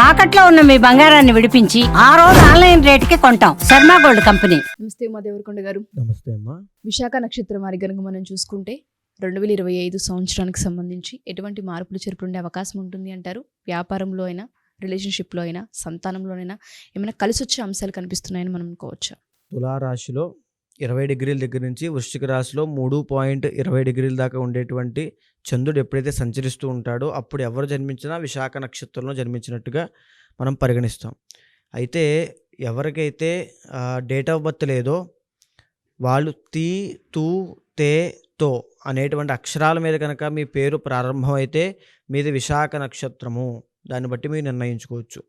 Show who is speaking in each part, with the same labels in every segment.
Speaker 1: తాకట్లో ఉన్న మీ బంగారాన్ని విడిపించి ఆ రోజు ఆన్లైన్ రేటుకి కొంటాం. Sharma gold company.
Speaker 2: నమస్తే ఉమా దేవరకొండ గారు.
Speaker 3: నమస్తే అమ్మా.
Speaker 2: విశాఖ నక్షత్రం వారి గనుక మనం చూసుకుంటే 2025 సంవత్సరానికి సంబంధించి ఎటువంటి మార్పులు చేర్పులు ఉండే అవకాశం ఉంటుంది అంటారు? వ్యాపారంలో అయినా, రిలేషన్షిప్లో అయినా, సంతానంలోనైనా ఏమైనా కలిసి వచ్చే అంశాలు కనిపిస్తున్నాయని మనం అనుకోవచ్చా?
Speaker 3: తులారాశిలో 20 డిగ్రీల దగ్గర నుంచి వృశ్చిక రాశిలో 3.20 డిగ్రీల దాకా ఉండేటువంటి చంద్రుడు ఎప్పుడైతే సంచరిస్తూ ఉంటాడో అప్పుడు ఎవరు జన్మించినా విశాఖ నక్షత్రంలో జన్మించినట్టుగా మనం పరిగణిస్తాం. అయితే ఎవరికైతే డేట్ ఆఫ్ బర్త్ లేదో వాళ్ళు తీ, తూ, తే, తో అనేటువంటి అక్షరాల మీద కనుక మీ పేరు ప్రారంభం అయితే మీది విశాఖ నక్షత్రము. దాన్ని బట్టి మీరు నిర్ణయించుకోవచ్చు.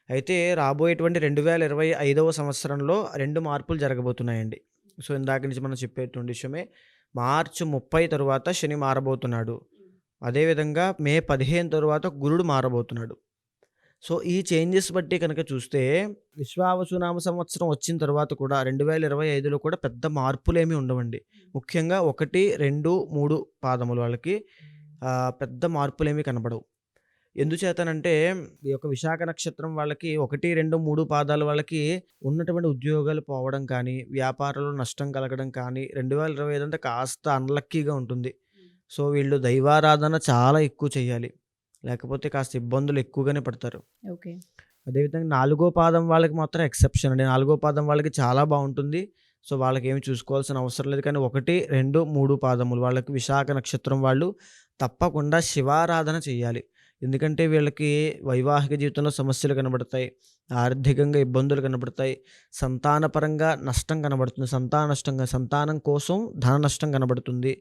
Speaker 3: అయితే రాబోయేటువంటి 2025 సంవత్సరంలో 2 మార్పులు జరగబోతున్నాయండి. సో ఇందాక నుంచి మనం చెప్పేటువంటి విషయమే. మార్చి 30 తరువాత శని మారబోతున్నాడు. అదేవిధంగా మే 15 తరువాత గురుడు మారబోతున్నాడు. సో ఈ చేంజెస్ బట్టి కనుక చూస్తే విశ్వావసునామ సంవత్సరం వచ్చిన తర్వాత కూడా 2025లో కూడా పెద్ద మార్పులేమీ ఉండవండి. ముఖ్యంగా 1, 2, 3 పాదముల వాళ్ళకి పెద్ద మార్పులేమీ కనబడవు. ఎందుచేతనంటే ఈ యొక్క విశాఖ నక్షత్రం వాళ్ళకి 1, 2, 3 పాదాల వాళ్ళకి ఉన్నటువంటి ఉద్యోగాలు పోవడం కానీ, వ్యాపారంలో నష్టం కలగడం కానీ 2025 అంటే కాస్త అన్లక్కీగా ఉంటుంది. సో వీళ్ళు దైవారాధన చాలా ఎక్కువ చేయాలి, లేకపోతే కాస్త ఇబ్బందులు ఎక్కువగానే పడతారు.
Speaker 2: ఓకే.
Speaker 3: అదేవిధంగా 4వ పాదం వాళ్ళకి మాత్రం ఎక్సెప్షన్ అండి. 4వ పాదం వాళ్ళకి చాలా బాగుంటుంది. సో వాళ్ళకి ఏమి చూసుకోవాల్సిన అవసరం లేదు. కానీ 1, 2, 3 పాదములు వాళ్ళకి విశాఖ నక్షత్రం వాళ్ళు తప్పకుండా శివారాధన చేయాలి. ఎందుకంటే వీళ్ళకి వైవాహిక జీవితంలో సమస్యలు కనబడతాయి, ఆర్థికంగా ఇబ్బందులు కనబడతాయి, సంతానపరంగా నష్టం కనబడుతుంది, సంతానం కోసం ధన నష్టం కనబడుతుంది.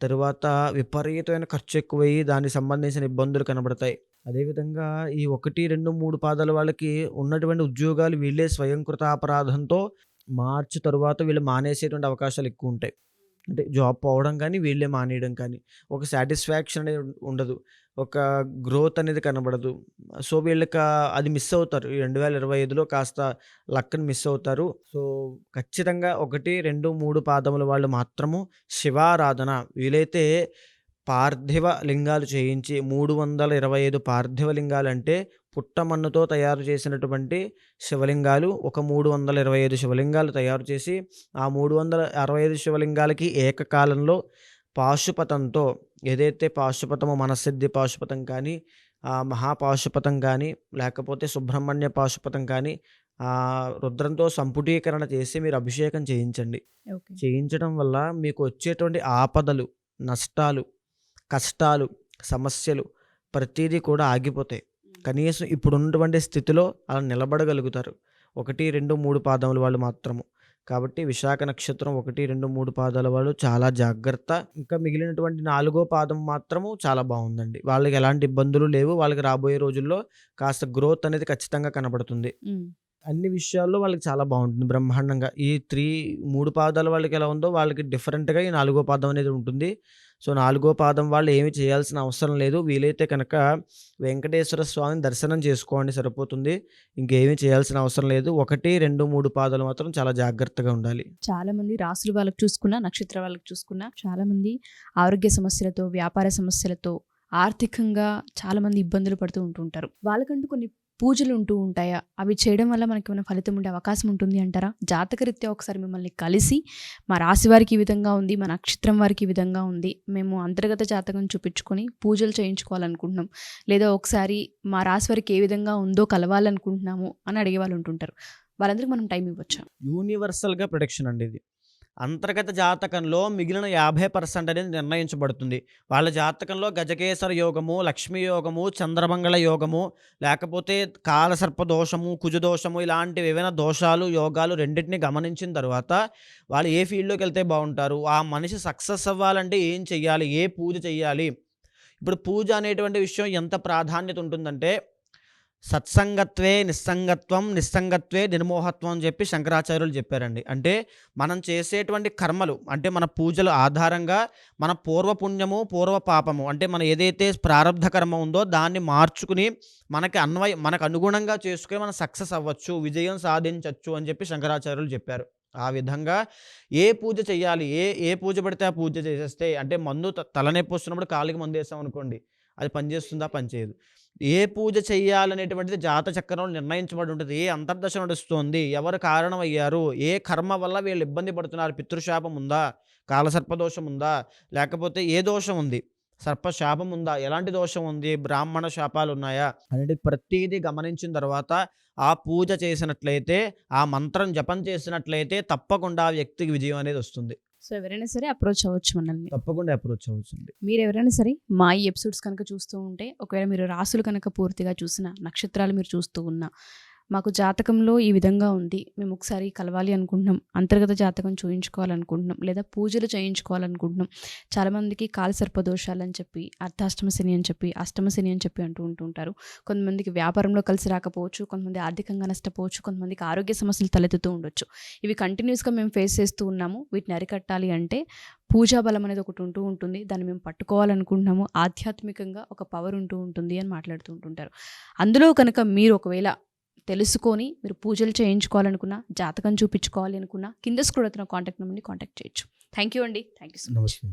Speaker 3: తరువాత విపరీతమైన ఖర్చు ఎక్కువయ్యి దానికి సంబంధించిన ఇబ్బందులు కనబడతాయి. అదేవిధంగా ఈ 1, 2, 3 పాదాల వాళ్ళకి ఉన్నటువంటి ఉద్యోగాలు వీళ్ళే స్వయంకృతాపరాధంతో మార్చి తరువాత వీళ్ళు మానేసేటువంటి అవకాశాలు ఎక్కువ ఉంటాయి. అంటే జాబ్ పోవడం కానీ, వీళ్ళే మానేయడం కానీ, ఒక సాటిస్ఫాక్షన్ అనేది ఉండదు, ఒక గ్రోత్ అనేది కనబడదు. సో వీళ్ళకి అది మిస్ అవుతారు. ఈ 2025లో కాస్త లక్ని మిస్ అవుతారు. సో ఖచ్చితంగా 1, 2, 3 పాదముల వాళ్ళు మాత్రము శివారాధన వీలైతే పార్థివ లింగాలు చేయించి 325 పార్థివ లింగాలు అంటే పుట్టమన్నుతో తయారు చేసినటువంటి శివలింగాలు, ఒక 325 శివలింగాలు తయారు చేసి ఆ 365 శివలింగాలకి ఏకకాలంలో పాశుపతంతో, ఏదైతే పాశుపతమో మనసిద్ధి పాశుపతం కానీ, మహాపాశుపతం కానీ, లేకపోతే సుబ్రహ్మణ్య పాశుపతం కానీ రుద్రంతో సంపుటీకరణ చేసి మీరు అభిషేకం చేయించండి.
Speaker 2: ఓకే.
Speaker 3: చేయించడం వల్ల మీకు వచ్చేటువంటి ఆపదలు, నష్టాలు, కష్టాలు, సమస్యలు ప్రతిదీ కూడా ఆగిపోతాయి. కనీసం ఇప్పుడున్నటువంటి స్థితిలో అలా నిలబడగలుగుతారు 1, 2, 3 పాదముల వాళ్ళు మాత్రము. కాబట్టి విశాఖ నక్షత్రం 1, 2, 3 పాదాల వాళ్ళు చాలా జాగ్రత్త. ఇంకా మిగిలినటువంటి 4వ పాదం మాత్రము చాలా బాగుందండి. వాళ్ళకి ఎలాంటి ఇబ్బందులు లేవు. వాళ్ళకి రాబోయే రోజుల్లో కాస్త గ్రోత్ అనేది ఖచ్చితంగా కనబడుతుంది. అన్ని విషయాల్లో వాళ్ళకి చాలా బాగుంటుంది బ్రహ్మాండంగా. ఈ 3 పాదాల వాళ్ళకి ఎలా ఉందో వాళ్ళకి డిఫరెంట్గా ఈ 4వ పాదం అనేది ఉంటుంది. సో 4వ పాదం వాళ్ళు ఏమి చేయాల్సిన అవసరం లేదు. వీలైతే కనుక వెంకటేశ్వర స్వామిని దర్శనం చేసుకోండి, సరిపోతుంది. ఇంకేమీ చేయాల్సిన అవసరం లేదు. 1, 2, 3 పాదాలు మాత్రం చాలా జాగ్రత్తగా ఉండాలి.
Speaker 2: చాలా మంది రాసులు వాళ్ళకి చూసుకున్నా, నక్షత్ర వాళ్ళకి చూసుకున్నా చాలా మంది ఆరోగ్య సమస్యలతో, వ్యాపార సమస్యలతో, ఆర్థికంగా చాలా మంది ఇబ్బందులు పడుతూ ఉంటుంటారు. వాళ్ళకంటూ కొన్ని పూజలు ఉంటూ ఉంటాయా? అవి చేయడం వల్ల మనకి ఏమైనా ఫలితం ఉండే అవకాశం ఉంటుంది అంటారా? జాతకరీత్యా ఒకసారి మిమ్మల్ని కలిసి మా రాశి వారికి ఈ విధంగా ఉంది, మా నక్షత్రం వారికి ఈ విధంగా ఉంది, మేము అంతర్గత జాతకం చూపించుకొని పూజలు చేయించుకోవాలనుకుంటున్నాం, లేదా ఒకసారి మా రాశి వారికి ఏ విధంగా ఉందో కలవాలనుకుంటున్నాము అని అడిగే వాళ్ళు ఉంటుంటారు. వాళ్ళందరికీ మనం టైం ఇవ్వచ్చా?
Speaker 3: యూనివర్సల్గా ప్రొడక్షన్ అండి ఇది. అంతర్గత జాతకంలో మిగిలిన 50% అనేది నిర్ణయించబడుతుంది. వాళ్ళ జాతకంలో గజకేసర యోగము, లక్ష్మీ యోగము, చంద్రమంగళ యోగము, లేకపోతే కాలసర్ప దోషము, కుజదోషము, ఇలాంటి ఏవైనా దోషాలు, యోగాలు రెండింటిని గమనించిన తర్వాత వాళ్ళు ఏ ఫీల్డ్లోకి వెళ్తే బాగుంటారు, ఆ మనిషి సక్సెస్ అవ్వాలంటే ఏం చెయ్యాలి, ఏ పూజ చెయ్యాలి. ఇప్పుడు పూజ అనేటువంటి విషయం ఎంత ప్రాధాన్యత ఉంటుందంటే సత్సంగత్వే నిస్సంగత్వం, నిస్సంగత్వే నిర్మోహత్వం అని చెప్పి శంకరాచార్యులు చెప్పారండి. అంటే మనం చేసేటువంటి కర్మలు, అంటే మన పూజల ఆధారంగా మన పూర్వపుణ్యము, పూర్వ పాపము, అంటే మన ఏదైతే ప్రారబ్ధ కర్మ ఉందో దాన్ని మార్చుకుని మనకు అనుగుణంగా చేసుకుని మనం సక్సెస్ అవ్వచ్చు, విజయం సాధించవచ్చు అని చెప్పి శంకరాచార్యులు చెప్పారు. ఆ విధంగా ఏ పూజ చేయాలి, ఏ పూజ పడితే ఆ పూజ చేసేస్తే, అంటే మందు తలనొప్పి వస్తున్నప్పుడు కాలికి మందు వేసాం అనుకోండి, అది పనిచేస్తుందా? పనిచేయదు. ఏ పూజ చేయాలనేటువంటిది జాత చక్రంలో నిర్ణయించబడి ఉంటుంది. ఏ అంతర్దశ నడుస్తోంది, ఎవరు కారణమయ్యారు, ఏ కర్మ వల్ల వీళ్ళు ఇబ్బంది పడుతున్నారు, పితృశాపం ఉందా, కాలసర్పదోషం ఉందా, లేకపోతే ఏ దోషం ఉంది, సర్పశాపం ఉందా, ఎలాంటి దోషం ఉంది, బ్రాహ్మణ శాపాలు ఉన్నాయా అనేది ప్రతీదీ గమనించిన తర్వాత ఆ పూజ చేసినట్లయితే, ఆ మంత్రం జపం చేసినట్లయితే తప్పకుండా ఆ వ్యక్తికి విజయం అనేది వస్తుంది.
Speaker 2: సో ఎవరైనా సరే అప్రోచ్ అవ్వచ్చు మనల్ని.
Speaker 3: తప్పకుండా అప్రోచ్ అవ్వచ్చండి.
Speaker 2: మీరు ఎవరైనా సరే మా ఈ ఎపిసోడ్స్ కనుక చూస్తూ ఉంటే, ఒకవేళ మీరు రాసులు కనుక పూర్తిగా చూసిన, నక్షత్రాలు మీరు చూస్తూ ఉన్నా, మాకు జాతకంలో ఈ విధంగా ఉంది, మేము ఒకసారి కలవాలి అనుకుంటున్నాం, అంతర్గత జాతకం చూయించుకోవాలనుకుంటున్నాం, లేదా పూజలు చేయించుకోవాలనుకుంటున్నాం. చాలామందికి కాలసర్పదోషాలు అని చెప్పి, అర్ధాష్టమ శని అని చెప్పి, అష్టమ శని అని చెప్పి అంటూ ఉంటారు. కొంతమందికి వ్యాపారంలో కలిసి రాకపోవచ్చు, కొంతమంది ఆర్థికంగా నష్టపోవచ్చు, కొంతమందికి ఆరోగ్య సమస్యలు తలెత్తుతూ ఉండొచ్చు. ఇవి కంటిన్యూస్గా మేము ఫేస్ చేస్తూ ఉన్నాము. వీటిని అరికట్టాలి అంటే పూజా బలం అనేది ఒకటి ఉంటుంది, దాన్ని మేము పట్టుకోవాలనుకుంటున్నాము, ఆధ్యాత్మికంగా ఒక పవర్ ఉంటుంది అని మాట్లాడుతూ ఉంటుంటారు. అందులో కనుక మీరు ఒకవేళ తెలుసుకొని మీరు పూజలు చేయించుకోవాలనుకున్నా, జాతకం చూపించుకోవాలి అనుకున్నా, కింద స్క్రోల్ అవుతున్న కాంటాక్ట్ నెంబర్ని కాంటాక్ట్ చేయొచ్చు. థ్యాంక్ యూ అండి. Thank you so much.
Speaker 3: నమస్తే.